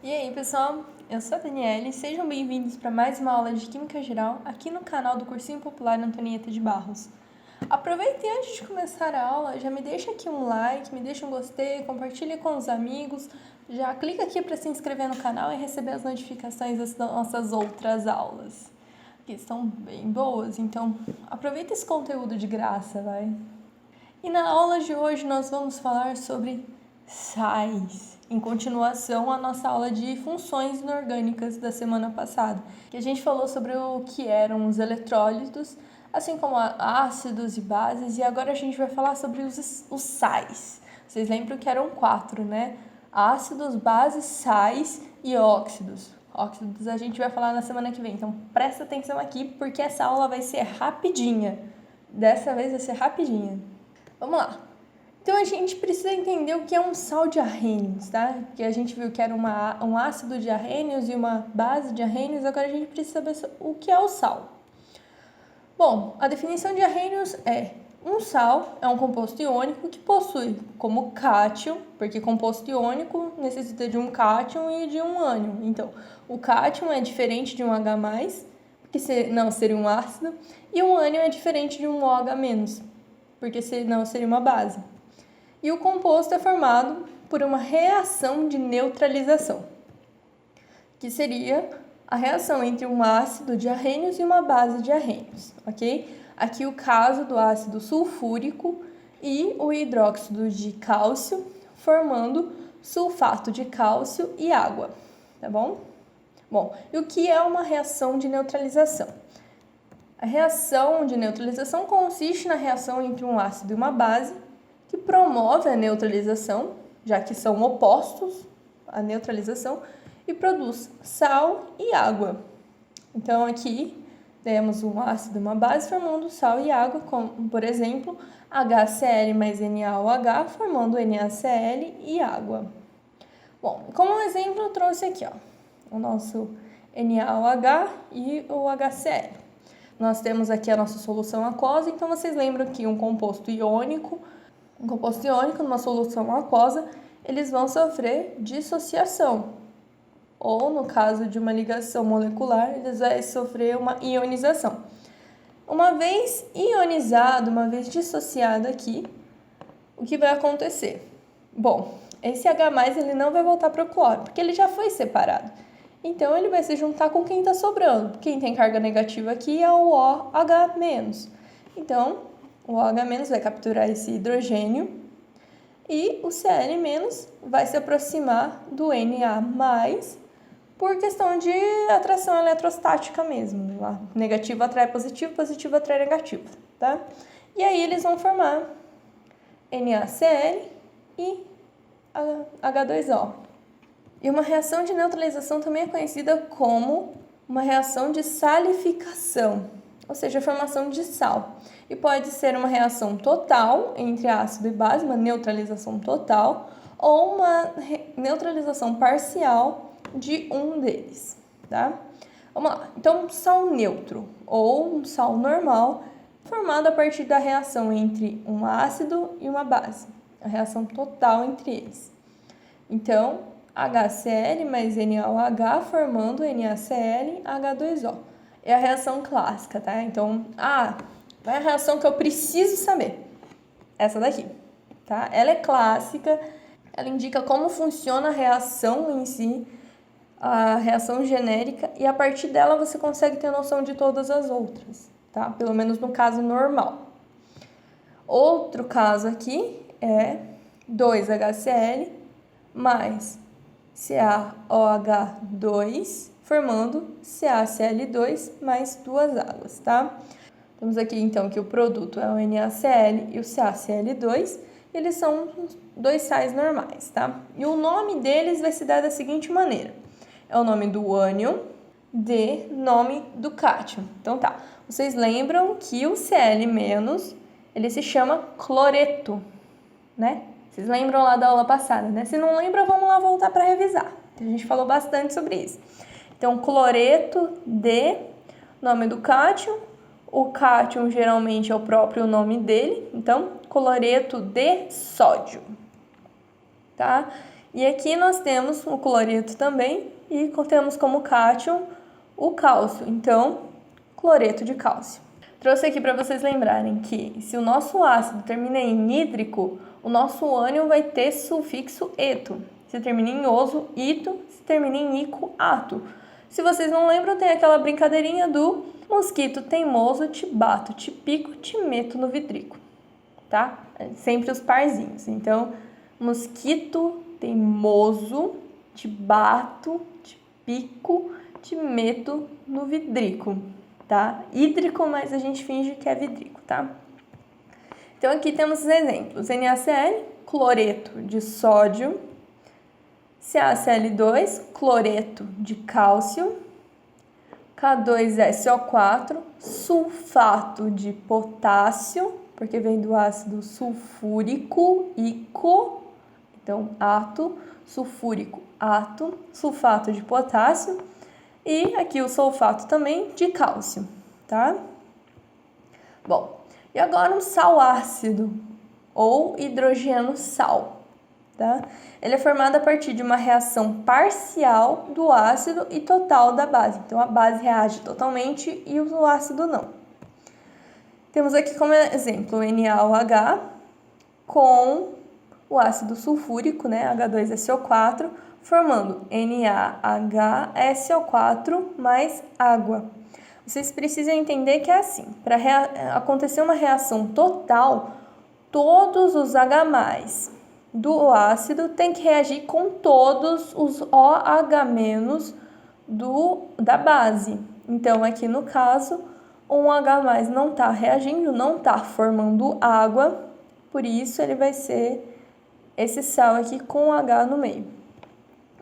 E aí, pessoal? Eu sou a Daniele, sejam bem-vindos para mais uma aula de Química Geral aqui no canal do Cursinho Popular Antonieta de Barros. Aproveita e antes de começar a aula, já me deixa aqui um like, me deixa um gostei, compartilha com os amigos, já clica aqui para se inscrever no canal e receber as notificações das nossas outras aulas, que estão bem boas, então aproveita esse conteúdo de graça, vai! E na aula de hoje nós vamos falar sobre sais, em continuação à nossa aula de funções inorgânicas da semana passada, que a gente falou sobre o que eram os eletrólitos, assim como ácidos e bases, e agora a gente vai falar sobre os sais. Vocês lembram que eram 4, né? Ácidos, bases, sais e óxidos. Óxidos a gente vai falar na semana que vem, então presta atenção aqui porque essa aula vai ser rapidinha. Dessa vez vai ser rapidinha. Vamos lá. Então, a gente precisa entender o que é um sal de arrênios, tá? Porque a gente viu que era um ácido de arrênios e uma base de arrênios, agora a gente precisa saber o que é o sal. Bom, a definição de arrênios é: um sal é um composto iônico que possui como cátion, porque composto iônico necessita de um cátion e de um ânion. Então, o cátion é diferente de um H+, porque senão seria um ácido, e um ânion é diferente de um OH-, porque senão seria uma base. E o composto é formado por uma reação de neutralização, que seria a reação entre um ácido de arrênios e uma base de arrênios, ok? Aqui o caso do ácido sulfúrico e o hidróxido de cálcio, formando sulfato de cálcio e água, tá bom? Bom, e o que é uma reação de neutralização? A reação de neutralização consiste na reação entre um ácido e uma base, que promove a neutralização, já que são opostos à neutralização, e produz sal e água. Então, aqui temos um ácido e uma base formando sal e água, como, por exemplo, HCl mais NaOH, formando NaCl e água. Bom, como um exemplo, eu trouxe aqui, o nosso NaOH e o HCl. Nós temos aqui a nossa solução aquosa, então vocês lembram que um composto iônico numa solução aquosa, eles vão sofrer dissociação. Ou, no caso de uma ligação molecular, eles vão sofrer uma ionização. Uma vez ionizado, uma vez dissociado aqui, o que vai acontecer? Bom, esse H+, ele não vai voltar para o cloro, porque ele já foi separado. Então, ele vai se juntar com quem está sobrando. Quem tem carga negativa aqui é o OH-. Então, o OH- vai capturar esse hidrogênio e o Cl- vai se aproximar do Na+, por questão de atração eletrostática mesmo. A negativo atrai positivo, positivo atrai negativo, tá? E aí eles vão formar NaCl e H2O. E uma reação de neutralização também é conhecida como uma reação de salificação, ou seja, a formação de sal. E pode ser uma reação total entre ácido e base, uma neutralização total, ou uma neutralização parcial de um deles, tá? Vamos lá. Então, sal neutro ou um sal normal, formado a partir da reação entre um ácido e uma base, a reação total entre eles. Então, HCl mais NaOH formando NaCl H2O. É a reação clássica, tá? Então, vai a reação que eu preciso saber. Essa daqui, tá? Ela é clássica, ela indica como funciona a reação em si, a reação genérica, e a partir dela você consegue ter noção de todas as outras, tá? Pelo menos no caso normal. Outro caso aqui é 2HCl mais CaOH2 formando CaCl2 mais duas águas, tá? Temos aqui então que o produto é o NaCl e o CaCl2, eles são dois sais normais, tá? E o nome deles vai se dar da seguinte maneira: é o nome do ânion de nome do cátion. Então tá, vocês lembram que o Cl- ele se chama cloreto, né? Vocês lembram lá da aula passada, né? Se não lembram, vamos lá voltar para revisar. A gente falou bastante sobre isso. Então, cloreto de nome do cátion. O cátion geralmente é o próprio nome dele. Então, cloreto de sódio, tá? E aqui nós temos o cloreto também e temos como cátion o cálcio, então cloreto de cálcio. Trouxe aqui para vocês lembrarem que se o nosso ácido termina em hídrico, o nosso ânion vai ter sufixo eto. Se termina em oso, ito, se termina em ico, ato. Se vocês não lembram, tem aquela brincadeirinha do mosquito teimoso, te bato, te pico, te meto no vidrico, tá? Sempre os parzinhos. Então, mosquito teimoso, te bato, te pico, te meto no vidrico, tá? Hídrico, mas a gente finge que é vidrico, tá? Então, aqui temos os exemplos. NaCl, cloreto de sódio. CaCl2, cloreto de cálcio. K2SO4, sulfato de potássio, porque vem do ácido sulfúrico, ico, então ato, sulfúrico, ato, sulfato de potássio, e aqui o sulfato também de cálcio, tá? Bom, e agora um sal ácido, ou hidrogeno sal, tá? Ele é formado a partir de uma reação parcial do ácido e total da base. Então, a base reage totalmente e o ácido não. Temos aqui como exemplo o NaOH com o ácido sulfúrico, né, H2SO4, formando NaHSO4 mais água. Vocês precisam entender que é assim, para acontecer uma reação total, todos os H+, do ácido tem que reagir com todos os OH- da base. Então, aqui no caso, um H+ não está reagindo, não está formando água, por isso ele vai ser esse sal aqui com H no meio.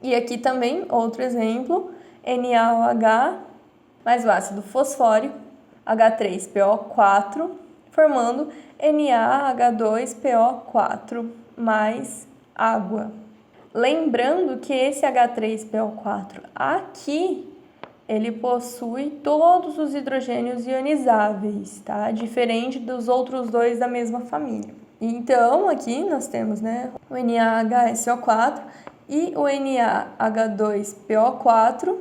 E aqui também, outro exemplo, NaOH mais o ácido fosfórico, H3PO4, formando NaH2PO4 mais água. Lembrando que esse H3PO4 aqui, ele possui todos os hidrogênios ionizáveis, tá? Diferente dos outros dois da mesma família. Então, aqui nós temos, né, o NaHSO4 e o NaH2PO4,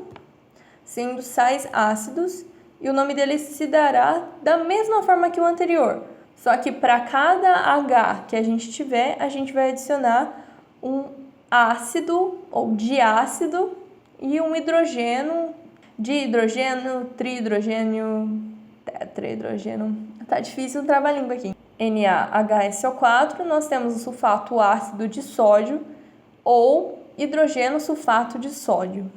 sendo sais ácidos, e o nome deles se dará da mesma forma que o anterior. Só que para cada H que a gente tiver, a gente vai adicionar um ácido ou diácido e um hidrogênio, dihidrogênio, trihidrogênio, tetrahidrogênio. Tá difícil o trava-língua aqui. NaHSO4, nós temos o sulfato ácido de sódio ou hidrogênio sulfato de sódio.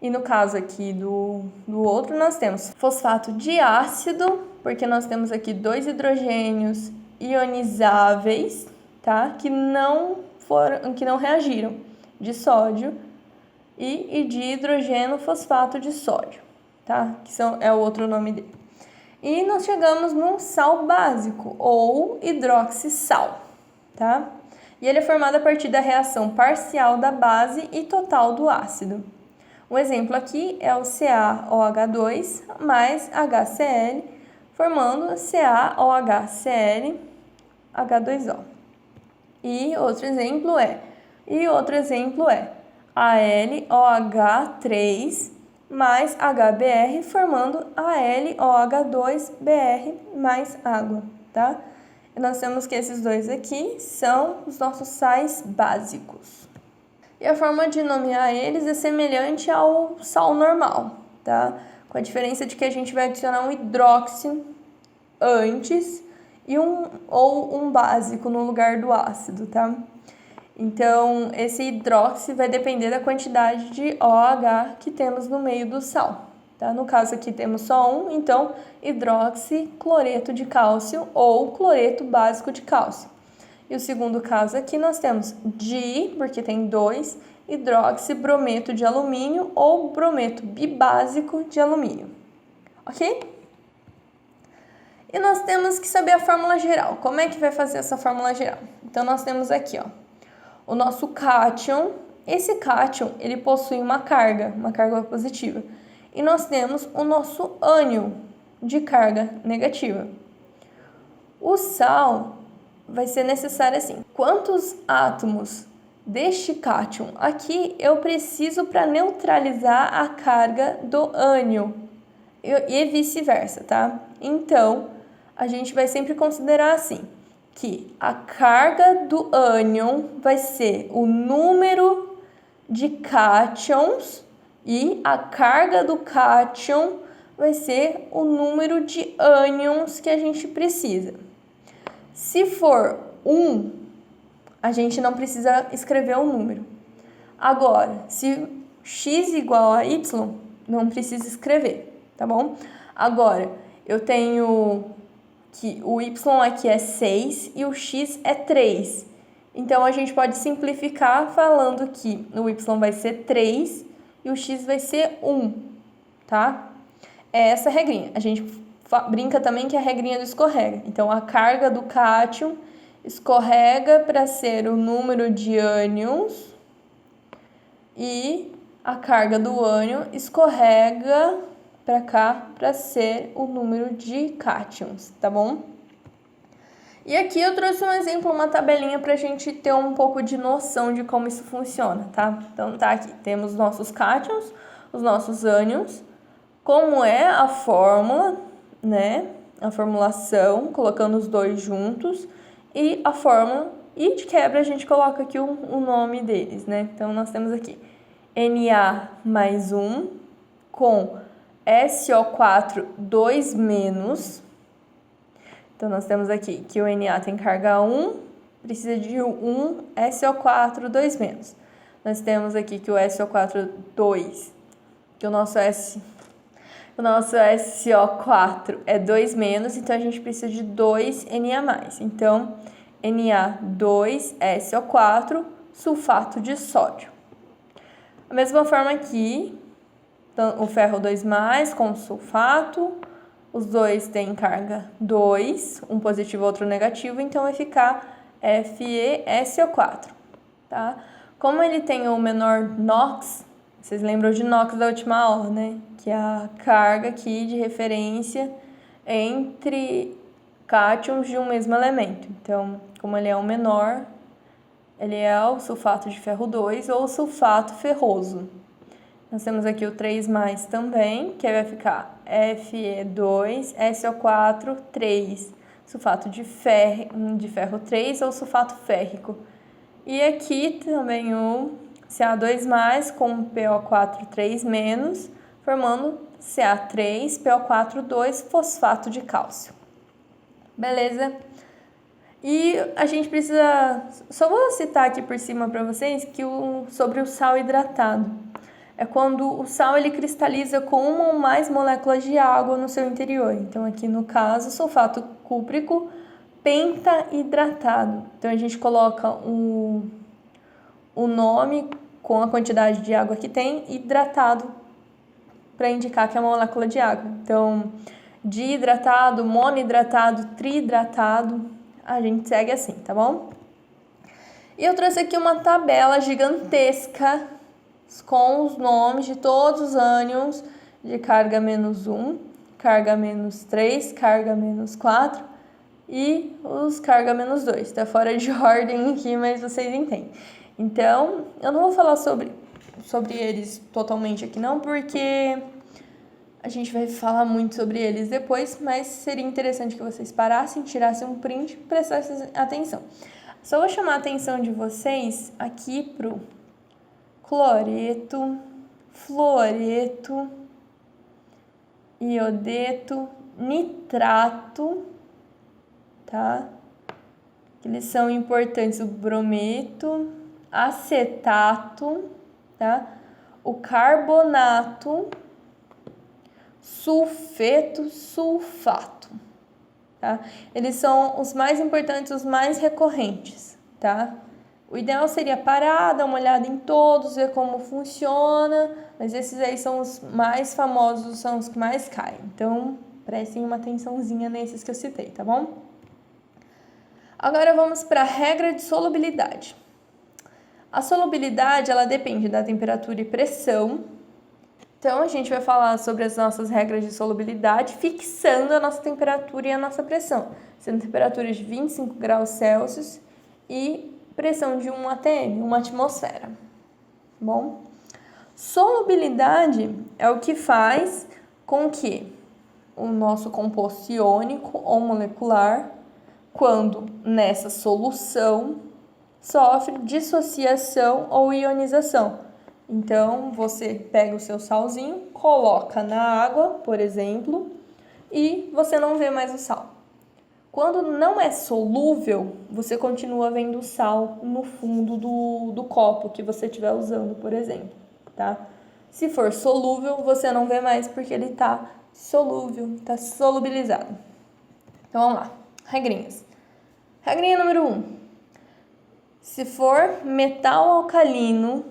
E no caso aqui do outro, nós temos fosfato de ácido, porque nós temos aqui dois hidrogênios ionizáveis, tá? Que não reagiram, de sódio e de hidrogênio fosfato de sódio, tá? Que é o outro nome dele. E nós chegamos num sal básico, ou hidroxissal, tá? E ele é formado a partir da reação parcial da base e total do ácido. Um exemplo aqui é o CaOH2 mais HCl, formando CaOHCl H2O. E outro exemplo é AlOH3 mais HBr, formando AlOH2Br mais água, tá? E nós temos que esses dois aqui são os nossos sais básicos. E a forma de nomear eles é semelhante ao sal normal, tá? Com a diferença de que a gente vai adicionar um hidróxido antes e um básico no lugar do ácido, tá? Então, esse hidróxido vai depender da quantidade de OH que temos no meio do sal, tá? No caso aqui temos só um, então hidroxicloreto de cálcio ou cloreto básico de cálcio. E o segundo caso aqui nós temos porque tem dois, hidroxibrometo de alumínio ou brometo bibásico de alumínio, ok? E nós temos que saber a fórmula geral. Como é que vai fazer essa fórmula geral? Então, nós temos aqui, ó, o nosso cátion. Esse cátion, ele possui uma carga positiva. E nós temos o nosso ânion de carga negativa. O sal vai ser necessário assim, quantos átomos deste cátion aqui, eu preciso para neutralizar a carga do ânion e vice-versa, tá? Então, a gente vai sempre considerar assim, que a carga do ânion vai ser o número de cátions e a carga do cátion vai ser o número de ânions que a gente precisa. Se for 1, a gente não precisa escrever o número. Agora, se x igual a y, não precisa escrever, tá bom? Agora, eu tenho que o y aqui é 6 e o x é 3. Então, a gente pode simplificar falando que o y vai ser 3 e o x vai ser 1, tá? É essa a regrinha. A gente brinca também que é a regrinha do escorrega. Então, a carga do cátion escorrega para ser o número de ânions e a carga do ânion escorrega para cá para ser o número de cátions, tá bom? E aqui eu trouxe um exemplo, uma tabelinha para a gente ter um pouco de noção de como isso funciona, tá? Então tá aqui, temos nossos cátions, os nossos ânions, como é a fórmula, né? A formulação, colocando os dois juntos, e a fórmula, e de quebra a gente coloca aqui o nome deles, né? Então nós temos aqui Na mais 1 com SO4 2-. Então, nós temos aqui que o Na tem carga 1, precisa de 1 SO4 2-. Nós temos aqui que o SO4 2, que o nosso SO4 é 2-, então a gente precisa de 2 Na+. Então, Na2SO4, sulfato de sódio. Da mesma forma aqui, então, o ferro 2+ com sulfato, os dois têm carga 2, um positivo e outro negativo, então vai ficar FeSO4, tá? Como ele tem o menor NOx, vocês lembram de NOx da última aula, né? Que é a carga aqui de referência entre cátions de um mesmo elemento. Então, como ele é o menor, ele é o sulfato de ferro 2 ou o sulfato ferroso. Nós temos aqui o 3+ também, que vai ficar Fe2SO4 3, sulfato de ferro 3 ou sulfato férrico. E aqui também o Ca2+ com PO4 3-, formando Ca3PO4 2, fosfato de cálcio. Beleza? E a gente precisa... Só vou citar aqui por cima para vocês que sobre o sal hidratado. É quando o sal ele cristaliza com uma ou mais moléculas de água no seu interior. Então, aqui no caso, sulfato cúprico pentahidratado. Então, a gente coloca o nome com a quantidade de água que tem, hidratado, para indicar que é uma molécula de água. Então, dihidratado, monohidratado, trihidratado, a gente segue assim, tá bom? E eu trouxe aqui uma tabela gigantesca com os nomes de todos os ânions de carga -1, carga -3, carga -4 e os carga -2. Tá fora de ordem aqui, mas vocês entendem. Então, eu não vou falar sobre eles totalmente aqui não, porque a gente vai falar muito sobre eles depois, mas seria interessante que vocês parassem, tirassem um print e prestassem atenção. Só vou chamar a atenção de vocês aqui pro cloreto, fluoreto, iodeto, nitrato, tá? Eles são importantes, o brometo, acetato, tá? O carbonato, sulfeto, sulfato, tá? Eles são os mais importantes, os mais recorrentes, tá? O ideal seria parar, dar uma olhada em todos, ver como funciona, mas esses aí são os mais famosos, são os que mais caem. Então, prestem uma atençãozinha nesses que eu citei, tá bom? Agora vamos para a regra de solubilidade. A solubilidade, ela depende da temperatura e pressão. Então, a gente vai falar sobre as nossas regras de solubilidade, fixando a nossa temperatura e a nossa pressão, sendo temperaturas de 25 graus Celsius e pressão de 1 atm, uma atmosfera. Bom, solubilidade é o que faz com que o nosso composto iônico ou molecular, quando nessa solução, sofre dissociação ou ionização. Então, você pega o seu salzinho, coloca na água, por exemplo, e você não vê mais o sal. Quando não é solúvel, você continua vendo o sal no fundo do copo que você estiver usando, por exemplo, tá? Se for solúvel, você não vê mais porque ele está solúvel, está solubilizado. Então, vamos lá. Regrinhas. Regrinha número 1. Se for metal alcalino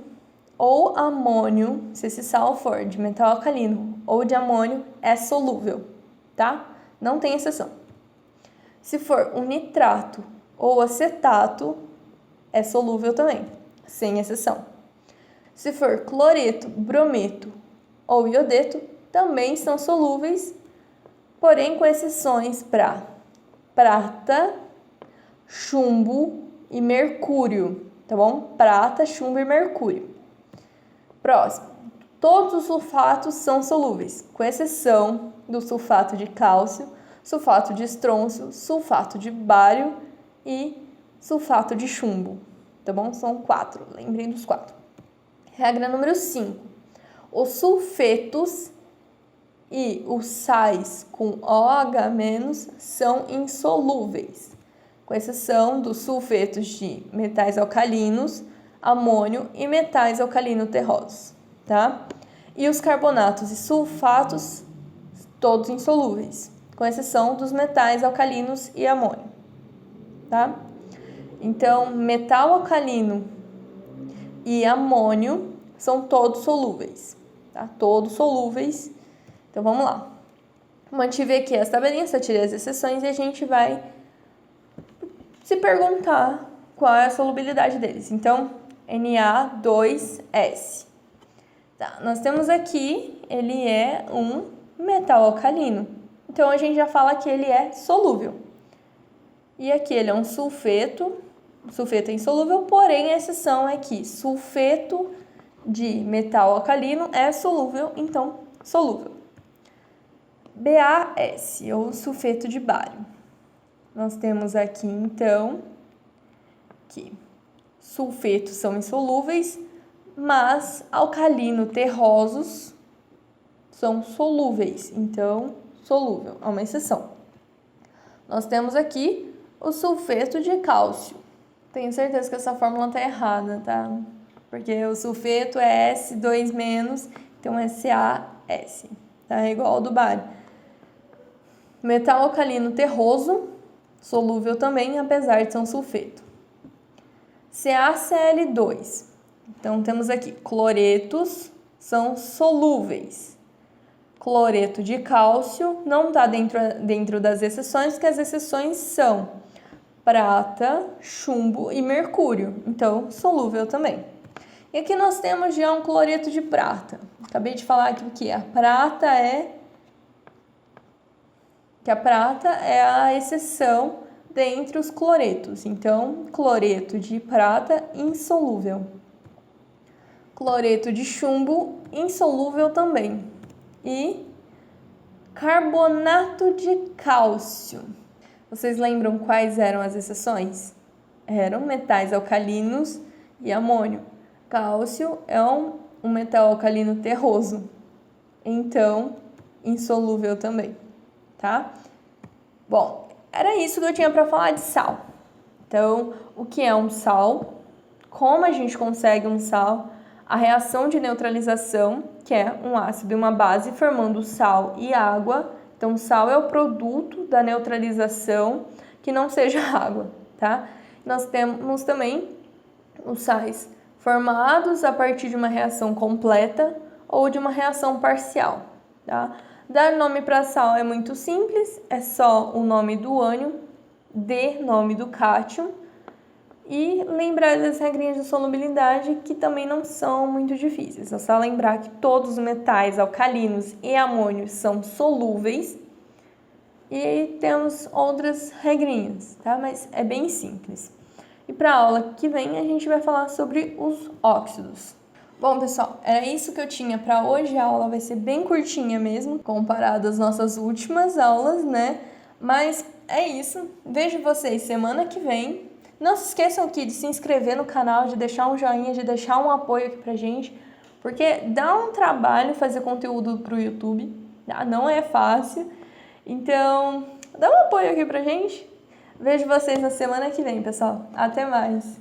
ou amônio, se esse sal for de metal alcalino ou de amônio, é solúvel, tá? Não tem exceção. Se for um nitrato ou acetato, é solúvel também, sem exceção. Se for cloreto, brometo ou iodeto, também são solúveis, porém com exceções para prata, chumbo e mercúrio, tá bom? Prata, chumbo e mercúrio. Próximo. Todos os sulfatos são solúveis, com exceção do sulfato de cálcio, sulfato de estrôncio, sulfato de bário e sulfato de chumbo, tá bom? São 4, lembrem dos 4. Regra número 5. Os sulfetos e os sais com OH- são insolúveis, com exceção dos sulfetos de metais alcalinos, amônio e metais alcalino-terrosos, tá? E os carbonatos e sulfatos, todos insolúveis, com exceção dos metais alcalinos e amônio, tá? Então, metal alcalino e amônio são todos solúveis, tá? Todos solúveis. Então, vamos lá. Mantive aqui as tabelinhas, só tirei as exceções e a gente vai se perguntar qual é a solubilidade deles. Então, Na2S. Tá, nós temos aqui, ele é um metal alcalino. Então, a gente já fala que ele é solúvel. E aqui ele é um sulfeto. O sulfeto é insolúvel, porém a exceção é que sulfeto de metal alcalino é solúvel, então solúvel. BaS, ou sulfeto de bário. Nós temos aqui, então, que sulfetos são insolúveis, mas alcalino-terrosos são solúveis, então solúvel, é uma exceção. Nós temos aqui o sulfeto de cálcio. Tenho certeza que essa fórmula está errada, tá? Porque o sulfeto é S2-, então é CaS, tá? É igual ao do bário. Metal alcalino terroso, solúvel também, apesar de ser um sulfeto. CaCl2. Então, temos aqui cloretos, são solúveis. Cloreto de cálcio não está dentro das exceções, porque as exceções são prata, chumbo e mercúrio. Então, solúvel também. E aqui nós temos já um cloreto de prata. Acabei de falar aqui que a prata é a exceção dentre os cloretos. Então, cloreto de prata, insolúvel. Cloreto de chumbo, insolúvel também. E carbonato de cálcio. Vocês lembram quais eram as exceções? Eram metais alcalinos e amônio. Cálcio é um metal alcalino terroso. Então, insolúvel também, tá? Bom, era isso que eu tinha para falar de sal. Então, o que é um sal? Como a gente consegue um sal? A reação de neutralização, que é um ácido e uma base formando sal e água. Então, sal é o produto da neutralização que não seja água, tá? Nós temos também os sais formados a partir de uma reação completa ou de uma reação parcial, tá? Dar nome para sal é muito simples, é só o nome do ânion, nome do cátion, e lembrar das regrinhas de solubilidade, que também não são muito difíceis. É só lembrar que todos os metais alcalinos e amônios são solúveis. E aí temos outras regrinhas, tá? Mas é bem simples. E para a aula que vem a gente vai falar sobre os óxidos. Bom, pessoal, era isso que eu tinha para hoje. A aula vai ser bem curtinha mesmo, comparado às nossas últimas aulas, né? Mas é isso. Vejo vocês semana que vem. Não se esqueçam aqui de se inscrever no canal, de deixar um joinha, de deixar um apoio aqui pra gente, porque dá um trabalho fazer conteúdo pro YouTube, tá? Não é fácil. Então, dá um apoio aqui pra gente. Vejo vocês na semana que vem, pessoal. Até mais!